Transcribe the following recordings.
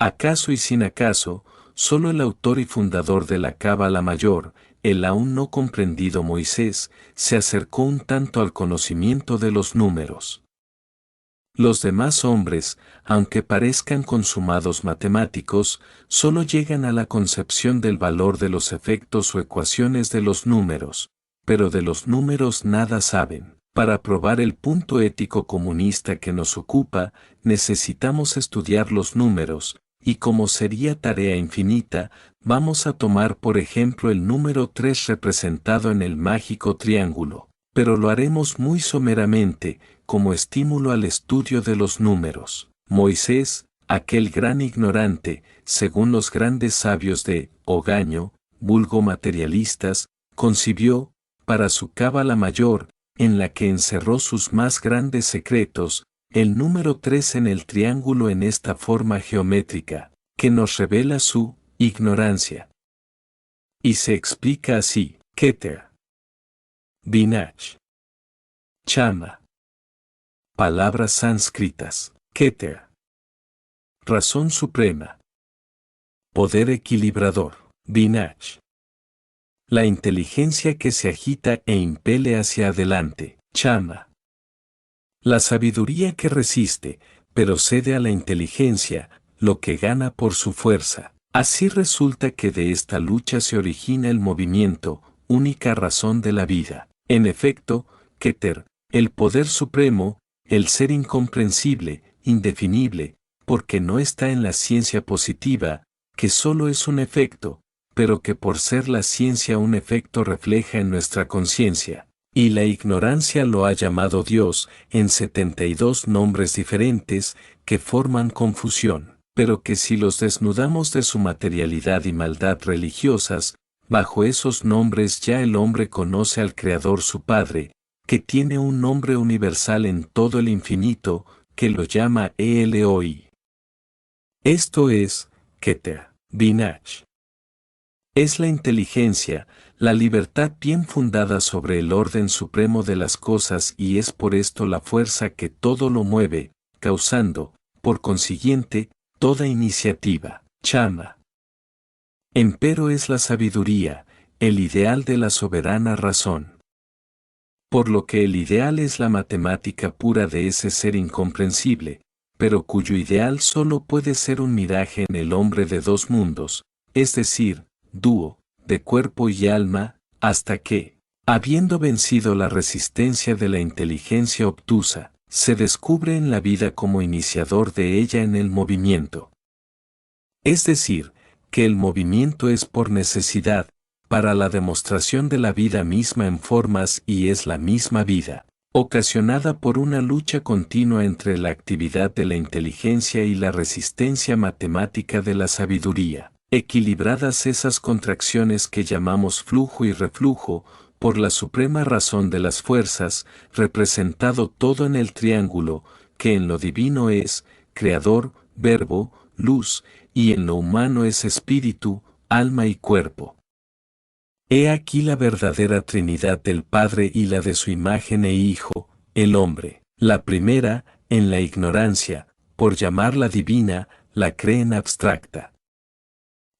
¿Acaso y sin acaso, solo el autor y fundador de la Cábala Mayor, el aún no comprendido Moisés, se acercó un tanto al conocimiento de los números? Los demás hombres, aunque parezcan consumados matemáticos, solo llegan a la concepción del valor de los efectos o ecuaciones de los números, pero de los números nada saben. Para probar el punto ético comunista que nos ocupa, necesitamos estudiar los números, y como sería tarea infinita, vamos a tomar por ejemplo el número 3 representado en el mágico triángulo, pero lo haremos muy someramente, como estímulo al estudio de los números. Moisés, aquel gran ignorante, según los grandes sabios de Ogaño, vulgo materialistas, concibió, para su Cábala Mayor, en la que encerró sus más grandes secretos, el número 3 en el triángulo en esta forma geométrica, que nos revela su ignorancia. Y se explica así: Keter, Binach, Chama. Palabras sánscritas: Keter, razón suprema, poder equilibrador; Binach, la inteligencia que se agita e impele hacia adelante; Chama, la sabiduría que resiste, pero cede a la inteligencia, lo que gana por su fuerza. Así resulta que de esta lucha se origina el movimiento, única razón de la vida. En efecto, Keter, el poder supremo, el ser incomprensible, indefinible, porque no está en la ciencia positiva, que solo es un efecto, pero que por ser la ciencia un efecto refleja en nuestra conciencia. Y la ignorancia lo ha llamado Dios en 72 nombres diferentes que forman confusión, pero que si los desnudamos de su materialidad y maldad religiosas, bajo esos nombres ya el hombre conoce al Creador su Padre, que tiene un nombre universal en todo el infinito, que lo llama Eloi. Esto es, Keter, Binach. Es la inteligencia, la libertad bien fundada sobre el orden supremo de las cosas, y es por esto la fuerza que todo lo mueve, causando, por consiguiente, toda iniciativa. Chama. Empero es la sabiduría, el ideal de la soberana razón. Por lo que el ideal es la matemática pura de ese ser incomprensible, pero cuyo ideal solo puede ser un miraje en el hombre de dos mundos, es decir, dúo, de cuerpo y alma, hasta que, habiendo vencido la resistencia de la inteligencia obtusa, se descubre en la vida como iniciador de ella en el movimiento. Es decir, que el movimiento es por necesidad, para la demostración de la vida misma en formas, y es la misma vida, ocasionada por una lucha continua entre la actividad de la inteligencia y la resistencia matemática de la sabiduría. Equilibradas esas contracciones que llamamos flujo y reflujo, por la suprema razón de las fuerzas, representado todo en el triángulo, que en lo divino es creador, verbo, luz, y en lo humano es espíritu, alma y cuerpo. He aquí la verdadera Trinidad del Padre y la de su imagen e Hijo, el hombre. La primera, en la ignorancia, por llamarla divina, la creen abstracta.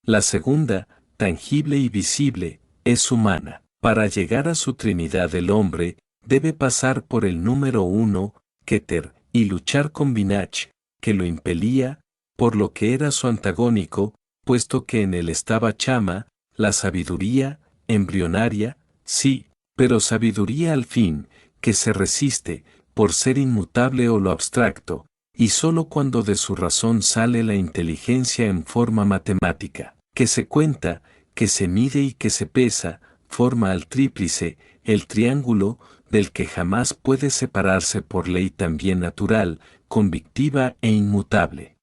La segunda, tangible y visible, es humana. Para llegar a su Trinidad el hombre, debe pasar por el número 1, Keter, y luchar con Binach, que lo impelía, por lo que era su antagónico, puesto que en él estaba Chama, la sabiduría, embrionaria, sí, pero sabiduría al fin, que se resiste, por ser inmutable o lo abstracto, y sólo cuando de su razón sale la inteligencia en forma matemática, que se cuenta, que se mide y que se pesa, forma al tríplice, el triángulo, del que jamás puede separarse por ley también natural, convictiva e inmutable.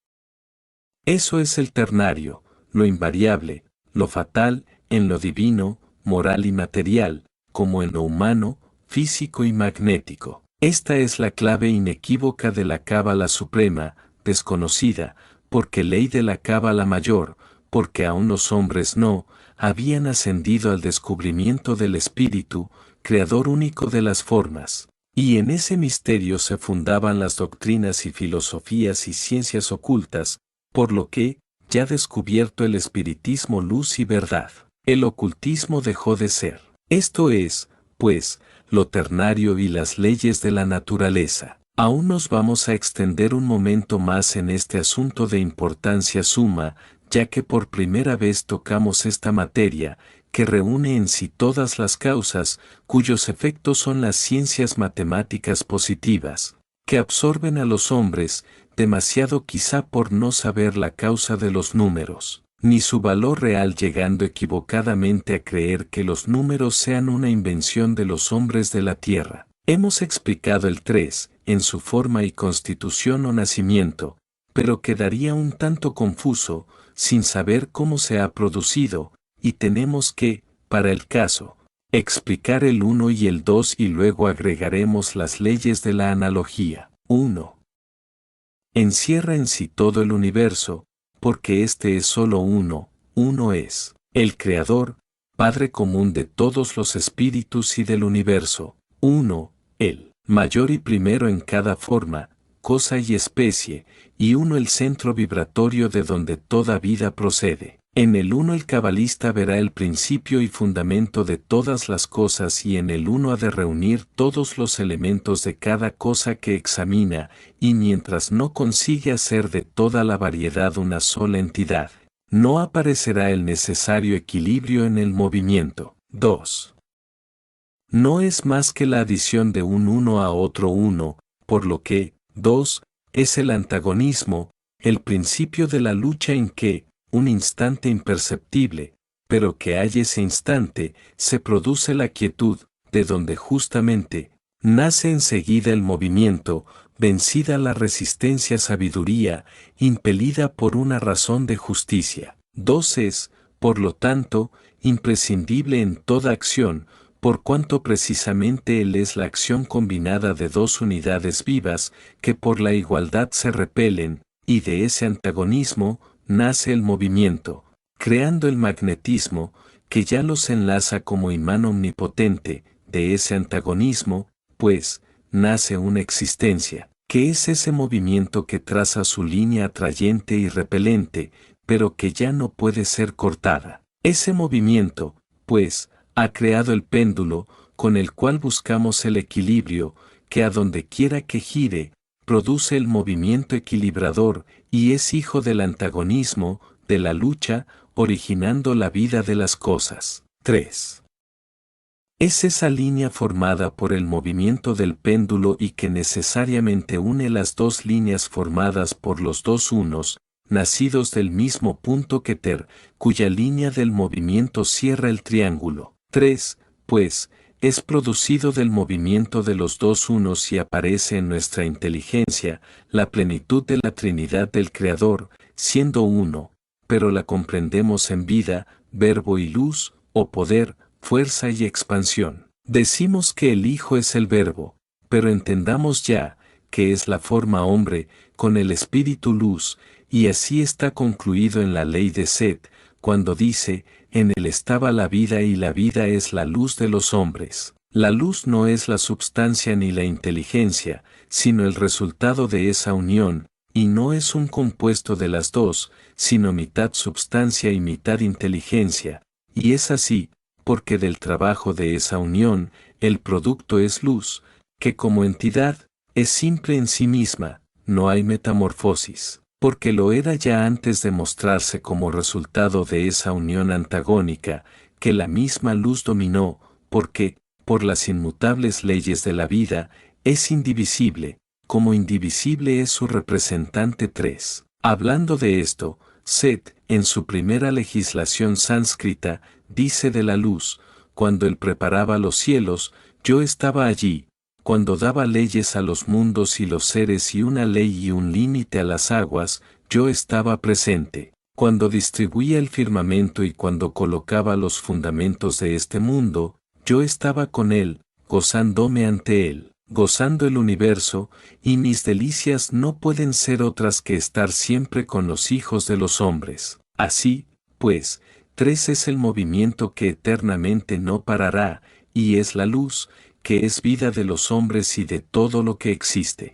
Eso es el ternario, lo invariable, lo fatal, en lo divino, moral y material, como en lo humano, físico y magnético. Esta es la clave inequívoca de la Cábala Suprema, desconocida, porque ley de la Cábala Mayor, porque aún los hombres no habían ascendido al descubrimiento del Espíritu, creador único de las formas. Y en ese misterio se fundaban las doctrinas y filosofías y ciencias ocultas, por lo que, ya descubierto el espiritismo luz y verdad. El ocultismo dejó de ser. Esto es, pues, lo ternario y las leyes de la naturaleza. Aún nos vamos a extender un momento más en este asunto de importancia suma, ya que por primera vez tocamos esta materia, que reúne en sí todas las causas, cuyos efectos son las ciencias matemáticas positivas, que absorben a los hombres, demasiado quizá por no saber la causa de los números, ni su valor real, llegando equivocadamente a creer que los números sean una invención de los hombres de la tierra. Hemos explicado el 3, en su forma y constitución o nacimiento, pero quedaría un tanto confuso, sin saber cómo se ha producido, y tenemos que, para el caso, explicar el 1 y el 2 y luego agregaremos las leyes de la analogía. 1. Encierra en sí todo el universo, porque este es solo uno es, el Creador, Padre común de todos los espíritus y del universo. 1, el mayor y primero en cada forma, cosa y especie, y 1 el centro vibratorio de donde toda vida procede. En el 1 el cabalista verá el principio y fundamento de todas las cosas, y en el 1 ha de reunir todos los elementos de cada cosa que examina, y mientras no consigue hacer de toda la variedad una sola entidad, no aparecerá el necesario equilibrio en el movimiento. 2. No es más que la adición de un 1 a otro 1, por lo que, 2, es el antagonismo, el principio de la lucha en que, un instante imperceptible, pero que hay ese instante, se produce la quietud, de donde justamente, nace enseguida el movimiento, vencida la resistencia sabiduría, impelida por una razón de justicia. 2 es, por lo tanto, imprescindible en toda acción, por cuanto precisamente él es la acción combinada de dos unidades vivas, que por la igualdad se repelen, y de ese antagonismo, nace el movimiento, creando el magnetismo, que ya los enlaza como imán omnipotente. De ese antagonismo, pues, nace una existencia, que es ese movimiento que traza su línea atrayente y repelente, pero que ya no puede ser cortada. Ese movimiento, pues, ha creado el péndulo, con el cual buscamos el equilibrio, que a donde quiera que gire, produce el movimiento equilibrador, y es hijo del antagonismo, de la lucha, originando la vida de las cosas. 3. Es esa línea formada por el movimiento del péndulo y que necesariamente une las dos líneas formadas por los dos unos, nacidos del mismo punto que cuya línea del movimiento cierra el triángulo. 3, pues, es producido del movimiento de los dos unos y aparece en nuestra inteligencia, la plenitud de la Trinidad del Creador, siendo uno, pero la comprendemos en vida, verbo y luz, o poder, fuerza y expansión. Decimos que el Hijo es el verbo, pero entendamos ya, que es la forma hombre, con el espíritu luz, y así está concluido en la ley de Set, cuando dice, en él estaba la vida y la vida es la luz de los hombres. La luz no es la substancia ni la inteligencia, sino el resultado de esa unión, y no es un compuesto de las dos, sino mitad substancia y mitad inteligencia, y es así, porque del trabajo de esa unión, el producto es luz, que como entidad, es simple en sí misma, no hay metamorfosis. Porque lo era ya antes de mostrarse como resultado de esa unión antagónica, que la misma luz dominó, porque, por las inmutables leyes de la vida, es indivisible, como indivisible es su representante 3. Hablando de esto, Set, en su primera legislación sánscrita, dice de la luz, cuando él preparaba los cielos, yo estaba allí, cuando daba leyes a los mundos y los seres y una ley y un límite a las aguas, yo estaba presente. Cuando distribuía el firmamento y cuando colocaba los fundamentos de este mundo, yo estaba con él, gozándome ante él, gozando el universo, y mis delicias no pueden ser otras que estar siempre con los hijos de los hombres. Así, pues, 3 es el movimiento que eternamente no parará, y es la luz, que es vida de los hombres y de todo lo que existe.